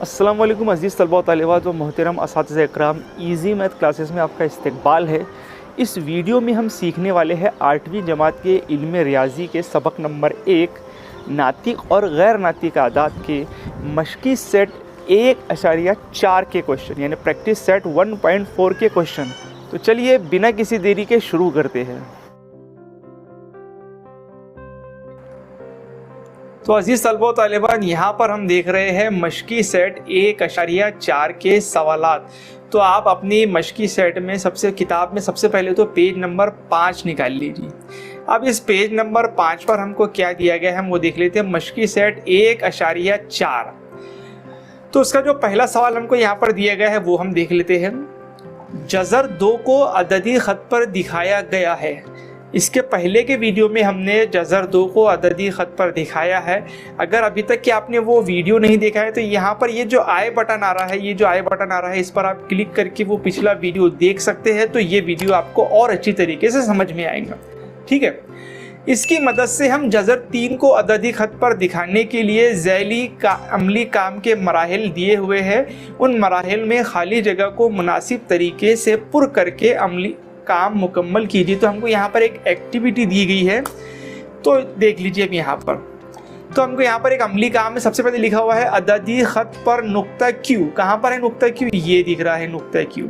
अस्सलाम वालेकुम अज़ीज़ तलबा व तालिबात व मोहतरम असातिज़ा इकराम, ईज़ी मैथ क्लासेस में आपका इस्तकबाल है। इस वीडियो में हम सीखने वाले हैं 8वीं जमात के इल्म रियाज़ी के सबक नंबर 1 नातिक और गैर नातिक आदात के मशक़ी सेट 1.4 के क्वेश्चन यानी प्रैक्टिस सेट 1.4 के क्वेश्चन। तो चलिए बिना किसी देरी के शुरू करते हैं। तो अजीज़ तलबा व तालिबान, यहाँ पर हम देख रहे हैं मशक़ी सेट 1.4 के सवालात। तो आप अपनी मशक़ी सेट में किताब में सबसे पहले तो पेज नंबर 5 निकाल लीजिए। अब इस पेज नंबर 5 पर हमको क्या दिया गया है हम वो देख लेते हैं। मशक़ी सेट 1.4। तो उसका जो पहला सवाल हमको यहाँ पर दिया गया है वो हम देख लेते हैं। जज़र 2 को अददी ख़त पर दिखाया गया है। इसके पहले के वीडियो में हमने जज़र 2 को अददी ख़त पर दिखाया है। अगर अभी तक कि आपने वो वीडियो नहीं देखा है तो यहाँ पर ये जो आई बटन आ रहा है, इस पर आप क्लिक करके वो पिछला वीडियो देख सकते हैं। तो ये वीडियो आपको और अच्छी तरीके से समझ में आएगा। ठीक है, इसकी मदद से हम जज़र 3 को अददी ख़त पर दिखाने के लिए ज़ैली का अमली काम के मराहिल दिए हुए हैं। उन मराहिल में खाली जगह को मुनासिब तरीके से पुर करके अमली काम मुकम्मल कीजिए। तो हमको यहाँ पर एक एक्टिविटी दी गई है, तो देख लीजिए। अब यहाँ पर तो हमको यहाँ पर एक अमली काम में सबसे पहले लिखा हुआ है अददी ख़त पर नुक्ता क्यू। कहाँ पर है नुक्ता क्यू? ये दिख रहा है नुक्ता क्यू।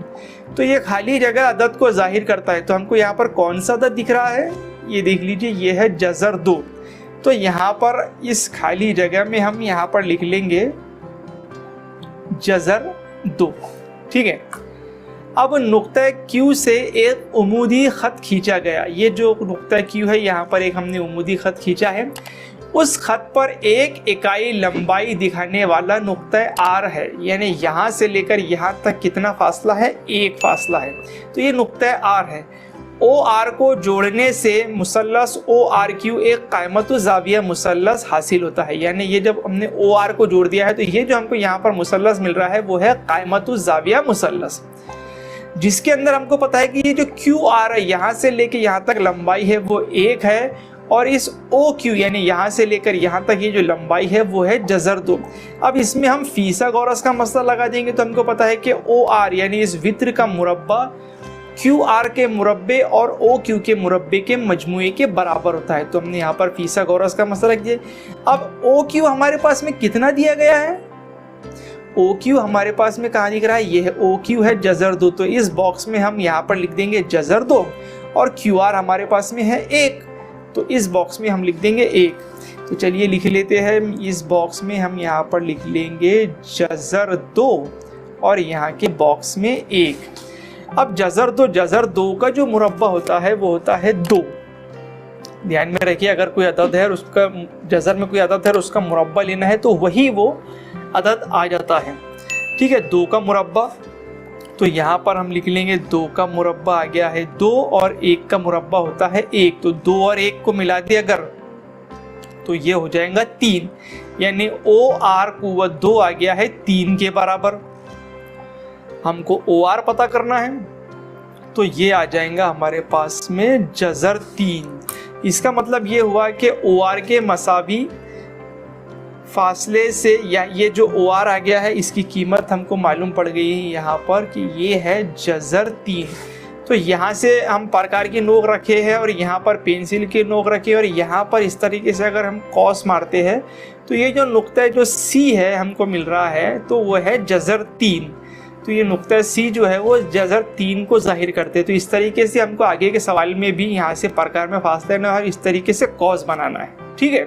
तो ये खाली जगह अदद को जाहिर करता है। तो हमको यहाँ पर कौन सा अदद दिख रहा है ये देख लीजिए, ये है जज़र 2। तो यहाँ पर इस खाली जगह में हम यहाँ पर लिख लेंगे जज़र 2। ठीक है, अब नुक्ता क्यू से एक उमूदी ख़त खींचा गया। ये जो नुक्ता क्यू है यहाँ पर एक हमने उमूदी ख़त खींचा है। उस ख़त पर एक इकाई लंबाई दिखाने वाला नुक्ता आर है, यानी यहाँ से लेकर यहाँ तक कितना फासला है? एक फासला है। तो ये नुक्ता आर है। ओ आर को जोड़ने से मुसल्लस ओ आर क्यू एक कायमतु ज़ाविया मुसल्लस हासिल होता है। यानी ये जब हमने ओ आर को जोड़ दिया है तो ये जो हमको यहाँ पर मुसल्लस मिल रहा है वो है कायमतु ज़ाविया मुसल्लस, जिसके अंदर हमको पता है कि ये जो क्यू आर है यहाँ से लेकर यहाँ तक लंबाई है वो 1 है, और इस ओ क्यू यानी यहाँ से लेकर यहाँ तक ये जो लंबाई है वो है जज़र 2। अब इसमें हम फीसागोरस का मसला लगा देंगे तो हमको पता है कि ओ आर यानी इस वित्र का मुरब्बा क्यू आर के मुरब्बे और ओ क्यू के मुरब्बे के मजमुए के बराबर होता है। तो हमने यहाँ पर फीसागोरस का मसला रख दिया। अब ओ क्यू हमारे पास में कितना दिया गया है? ओ क्यू हमारे पास में कहाँ दिख रहा है? ये है ओ क्यू है जज़र 2। तो इस बॉक्स में हम यहाँ पर लिख देंगे जज़र 2, और क्यू आर हमारे पास में है 1, तो इस बॉक्स में हम लिख देंगे 1। तो चलिए लिख लेते हैं। इस बॉक्स में हम यहाँ पर लिख लेंगे जज़र 2 और यहाँ के बॉक्स में 1। अब जज़र 2 का जो मुरब्बा होता है वो होता है 2। ध्यान में रखिए, अगर कोई अदद है और उसका जज़र में कोई अदद है और उसका मुरब्बा लेना है तो वही वो अदद आ जाता है। ठीक है, 2 का मुरब्बा, तो यहाँ पर हम लिख लेंगे 2 का मुरब्बा आ गया है 2, और 1 का मुरब्बा होता है 1। तो 2 और 1 को मिला दिया अगर तो ये हो जाएगा 3, यानी ओ आर कुव्वत 2 आ गया है 3 के बराबर। हमको ओ आर पता करना है तो ये आ जाएगा हमारे पास में जज़र 3। इसका मतलब ये हुआ कि ओ आर के मसावी फासले से या ये जो ओ आर आ गया है इसकी कीमत हमको मालूम पड़ गई है यहाँ पर कि ये है जज़र 3। तो यहाँ से हम प्रकार की नोक रखे हैं और यहाँ पर पेंसिल की नोक रखे, और यहाँ पर इस तरीके से अगर हम कॉस मारते हैं तो ये जो नुक्ता जो सी है हमको मिल रहा है तो वो है जज़र 3। तो ये नुक्ता सी जो है वो जज़र 3 को जाहिर करते हैं। तो इस तरीके से हमको आगे के सवाल में भी यहाँ से प्रकार में फासला लेना और इस तरीके से कॉस बनाना है। ठीक है,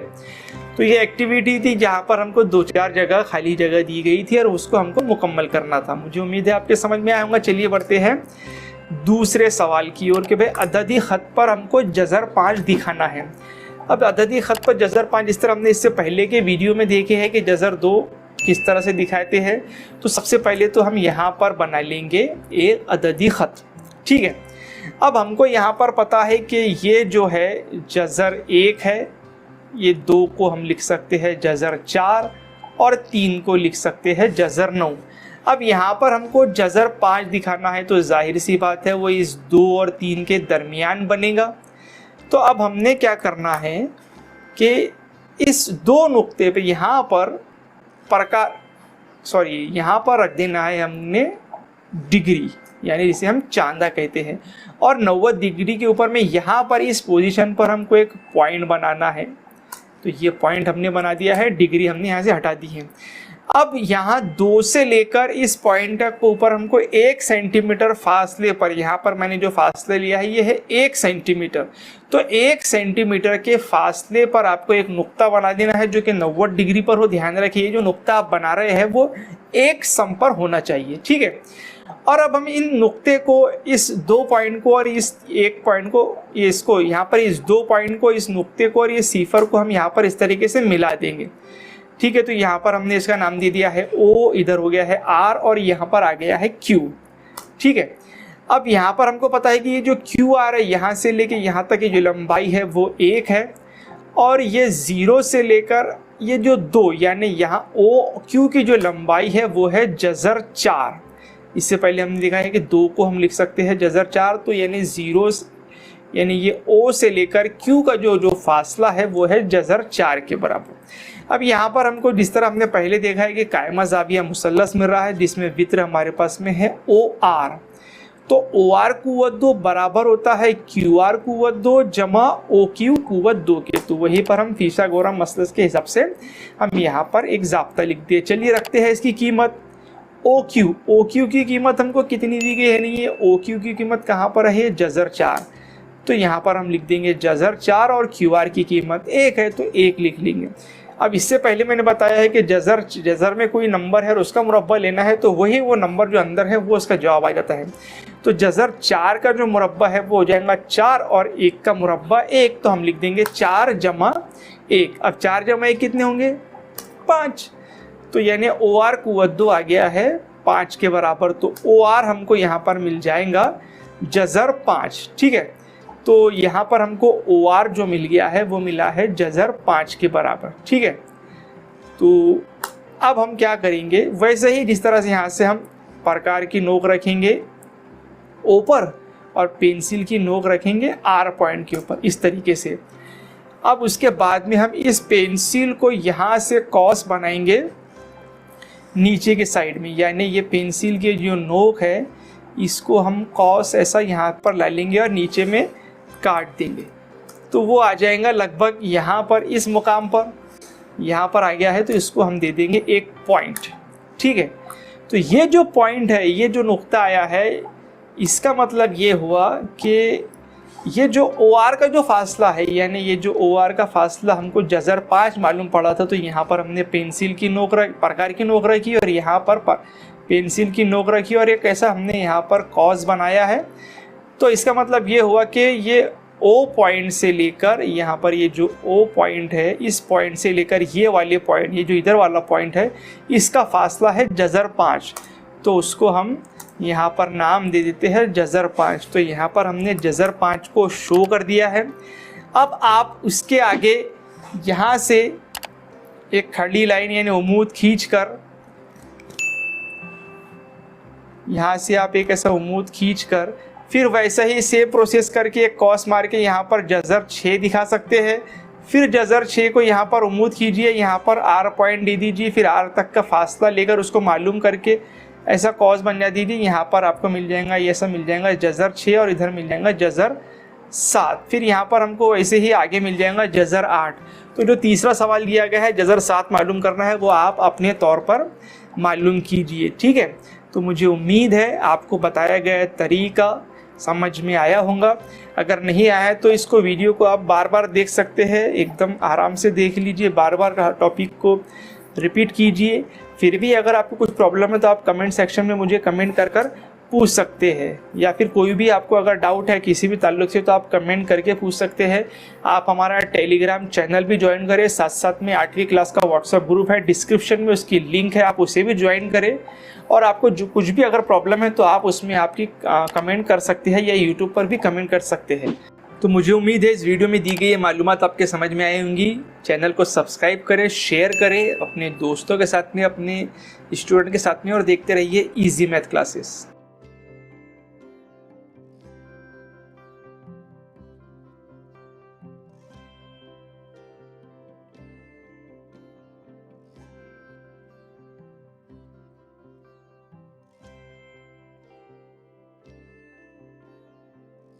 तो ये एक्टिविटी थी जहाँ पर हमको 2-4 जगह खाली जगह दी गई थी और उसको हमको मुकम्मल करना था। मुझे उम्मीद है आपके समझ में आऊँगा। चलिए बढ़ते हैं दूसरे सवाल की ओर कि भाई अददी ख़त पर हमको जज़र 5 दिखाना है। अब अददी ख़त पर जज़र 5 इस तरह हमने इससे पहले के वीडियो में देखे हैं कि जज़र 2 किस तरह से दिखाते हैं। तो सबसे पहले तो हम यहाँ पर बना लेंगे एक अददी ख़त। ठीक है, अब हमको यहाँ पर पता है कि ये जो है जज़र 1 है, ये 2 को हम लिख सकते हैं जज़र 4 और 3 को लिख सकते हैं जज़र 9। अब यहाँ पर हमको जज़र 5 दिखाना है तो जाहिर सी बात है वो इस 2 और 3 के दरमियान बनेगा। तो अब हमने क्या करना है कि इस 2 नुक्ते पे यहाँ पर प्रकार सॉरी यहाँ पर रख देना है हमने डिग्री, यानी जिसे हम चांदा कहते हैं, और 90 डिग्री के ऊपर में यहाँ पर इस पोजीशन पर हमको एक पॉइंट बनाना है। तो ये पॉइंट हमने बना दिया है, डिग्री हमने यहाँ से हटा दी है। अब यहाँ 2 से लेकर इस पॉइंट तक ऊपर हमको 1 सेंटीमीटर फासले पर, यहाँ पर मैंने जो फासले लिया है ये है 1 सेंटीमीटर। तो 1 सेंटीमीटर के फासले पर आपको एक नुक्ता बना देना है जो कि 90 डिग्री पर हो। ध्यान रखिए जो नुक्ता आप बना रहे हैं वो एक सम पर होना चाहिए, ठीक है। और अब हम इन नुक्ते को, इस 2 पॉइंट को और इस 1 पॉइंट को, इसको यहाँ पर इस 2 पॉइंट को, इस नुक्ते को और ये सिफर को हम यहाँ पर इस तरीके से मिला देंगे, ठीक है। तो यहाँ पर हमने इसका नाम दे दिया है O, इधर हो गया है R और यहाँ पर आ गया है Q, ठीक है। अब यहाँ पर हमको पता है कि ये जो QR है यहाँ से लेके यहाँ तक की जो लंबाई है वो 1 है, और ये 0 से लेकर ये जो 2 यानी यहाँ OQ की जो लंबाई है वो है जज़र 4। इससे पहले हमने देखा है कि 2 को हम लिख सकते हैं जज़र 4, तो यानी 0 यानी ये O से लेकर Q का जो फासला है वो है जज़र 4 के बराबर। अब यहाँ पर हमको जिस तरह हमने पहले देखा है कि कायमा ज़ाविया मुसल्लस मिल रहा है जिसमें वित्र हमारे पास में है OR, तो OR कुव्वत 2 बराबर होता है QR कुव्वत 2 जमा OQ कुव्वत 2 के। तो वहीं पर हम फिसागोरस मसलस के हिसाब से हम यहाँ पर एक ज़ाब्ता लिख दिए। चलिए रखते हैं इसकी कीमत। OQ की कीमत हमको कितनी दी गई है, नहीं है OQ की कीमत कहाँ पर है, जज़र 4। तो यहाँ पर हम लिख देंगे जज़र 4 और QR की कीमत 1 है तो 1 लिख लेंगे। अब इससे पहले मैंने बताया है कि जज़र में कोई नंबर है और उसका मुरब्बा लेना है, तो वही वो नंबर जो अंदर है वो उसका जवाब आ जाता है। तो जज़र 4 का जो मुरब्बा है वो हो जाएगा 4 और 1 का मुरब्बा 1, तो हम लिख देंगे 4 जमा 1। अब 4 जमा 1 कितने होंगे, 5। तो यानी OR कुव्वत 2 आ गया है 5 के बराबर। तो OR हमको यहाँ पर मिल जाएगा जज़र 5, ठीक है। तो यहाँ पर हमको OR जो मिल गया है वो मिला है जज़र 5 के बराबर, ठीक है। तो अब हम क्या करेंगे, वैसे ही जिस तरह से यहाँ से हम प्रकार की नोक रखेंगे O पर और पेंसिल की नोक रखेंगे R पॉइंट के ऊपर, इस तरीके से। अब उसके बाद में हम इस पेंसिल को यहाँ से कॉस बनाएंगे नीचे के साइड में, यानी ये पेंसिल के जो नोक है इसको हम कॉस ऐसा यहाँ पर ला लेंगे और नीचे में काट देंगे। तो वो आ जाएगा लगभग यहाँ पर, इस मुकाम पर यहाँ पर आ गया है, तो इसको हम दे देंगे एक पॉइंट, ठीक है। तो ये जो पॉइंट है, ये जो नुक्ता आया है, इसका मतलब ये हुआ कि ये जो OR का जो फासला है, यानी ये जो OR का फासला हमको जज़र 5 मालूम पड़ा था, तो यहाँ पर हमने पेंसिल की नोक प्रकार की नोक रखी और यहाँ पर पेंसिल की नोक रखी और एक ऐसा हमने यहाँ पर कॉस बनाया है। तो इसका मतलब ये हुआ कि ये O पॉइंट से लेकर यहाँ पर ये जो O पॉइंट है, इस पॉइंट से लेकर ये वाले पॉइंट, ये जो इधर वाला पॉइंट है, इसका फासला है जज़र 5। तो उसको हम यहाँ पर नाम दे देते हैं जज़र 5। तो यहाँ पर हमने जज़र 5 को शो कर दिया है। अब आप उसके आगे यहाँ से एक खड़ी लाइन यानी उमूद खींचकर, यहाँ से आप एक ऐसा उमूद खींचकर फिर वैसा ही सेम प्रोसेस करके एक कॉस मार के यहाँ पर जज़र 6 दिखा सकते हैं। फिर जज़र 6 को यहाँ पर उमूद कीजिए, यहाँ पर R पॉइंट दे दीजिए, फिर R तक का फासला लेकर उसको मालूम करके ऐसा कॉस बन जा दीजिए। यहाँ पर आपको मिल जाएगा, ये सब मिल जाएगा जज़र 6 और इधर मिल जाएगा जज़र 7। फिर यहाँ पर हमको वैसे ही आगे मिल जाएगा जज़र 8। तो जो तीसरा सवाल दिया गया है जज़र 7 मालूम करना है, वो आप अपने तौर पर मालूम कीजिए, ठीक है। तो मुझे उम्मीद है आपको बताया गया तरीका समझ में आया होगा। अगर नहीं आया है तो इसको वीडियो को आप बार बार देख सकते हैं, एकदम आराम से देख लीजिए, बार बार टॉपिक को रिपीट कीजिए। फिर भी अगर आपको कुछ प्रॉब्लम है तो आप कमेंट सेक्शन में मुझे कमेंट कर पूछ सकते हैं, या फिर कोई भी आपको अगर डाउट है किसी भी ताल्लुक से तो आप कमेंट करके पूछ सकते हैं। आप हमारा टेलीग्राम चैनल भी ज्वाइन करें, साथ साथ में 8वीं क्लास का व्हाट्सएप ग्रुप है, डिस्क्रिप्शन में उसकी लिंक है, आप उसे भी ज्वाइन करें। और आपको जो कुछ भी अगर प्रॉब्लम है तो आप उसमें आपकी कमेंट कर सकते हैं या यूट्यूब पर भी कमेंट कर सकते हैं। तो मुझे उम्मीद है इस वीडियो में दी गई ये मालूमात आपके समझ में आई होंगी। चैनल को सब्सक्राइब करें, शेयर करें अपने दोस्तों के साथ में, अपने स्टूडेंट के साथ में, और देखते रहिए इजी मैथ क्लासेस।